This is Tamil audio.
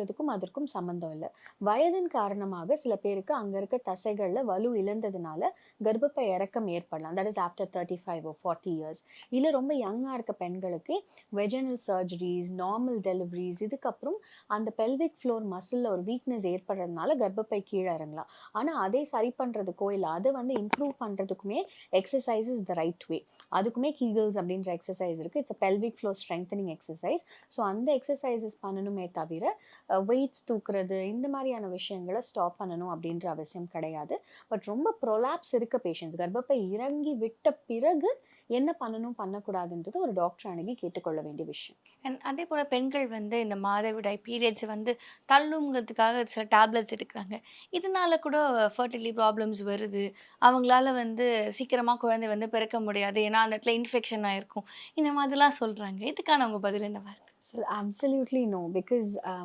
அப்படின்றதுக்கும் அதற்கும் சம்மந்தம் இல்ல. வயதின் காரணமாக சில பேருக்கு அங்க இருக்க தசைகள்ல வலு இழந்ததுனால கர்ப்பப்பை இறக்கம் ஏற்படலாம். That is after 35 or 40 years. இல்ல ரொம்ப யங்கா இருக்க பெண்களுக்கு வெஜினல் சர்ஜரிஸ், நார்மல் டெலிவரிஸ் இதுக்கப்புறம் அந்த பெல்விக் ஃப்ளோர் மசில்ல ஒரு வீக்னஸ் ஏற்படுறதுனால கர்ப்பப்பை கீழ இறங்கலாம். ஆனா அதை சரி பண்றதுக்கோ, இல்ல அத வந்து இம்ப்ரூவ் பண்றதுக்குமே exercise is the right way. அதுக்குமே கீகல்ஸ் அப்படின்ற எக்சர்சைஸ் இருக்கு. It's a pelvic floor strengthening exercise. So அந்த எக்ஸர்சைஸஸ் பண்ணணுமே தவிர, வெயிட்ஸ் தூக்குறது, இந்த மாரியான விஷயங்கள ஸ்டாப் பண்ணணும் அப்படின்ற அவசியம் கிடையாது. பட் ரொம்ப ப்ரொலாப்ஸ் இருக்க பேஷண்ட்ஸ், கர்ப்பப்பை இறங்கி விட்ட பிறகு என்ன பண்ணணும், பண்ணக்கூடாதுன்றது ஒரு டாக்டர் அணுகி கேட்டுக்கொள்ள வேண்டிய விஷயம். அண்ட் அதே போல பெண்கள் வந்து இந்த மாதவிடாய் பீரியட்ஸ் வந்து தள்ளுங்கிறதுக்காக சில டேப்லெட்ஸ் எடுக்குறாங்க. இதனால கூட ஃபெர்டிலிட்டி ப்ராப்ளம்ஸ் வருது. அவங்களால வந்து சீக்கிரமா குழந்தை வந்து பிறக்க முடியாது. ஏன்னா, அந்த இடத்துல இன்ஃபெக்ஷன் ஆயிருக்கும். இந்த மாதிரிலாம் சொல்றாங்க. இதுக்கான உங்க பதில் என்னவா இருக்கு? So absolutely no, because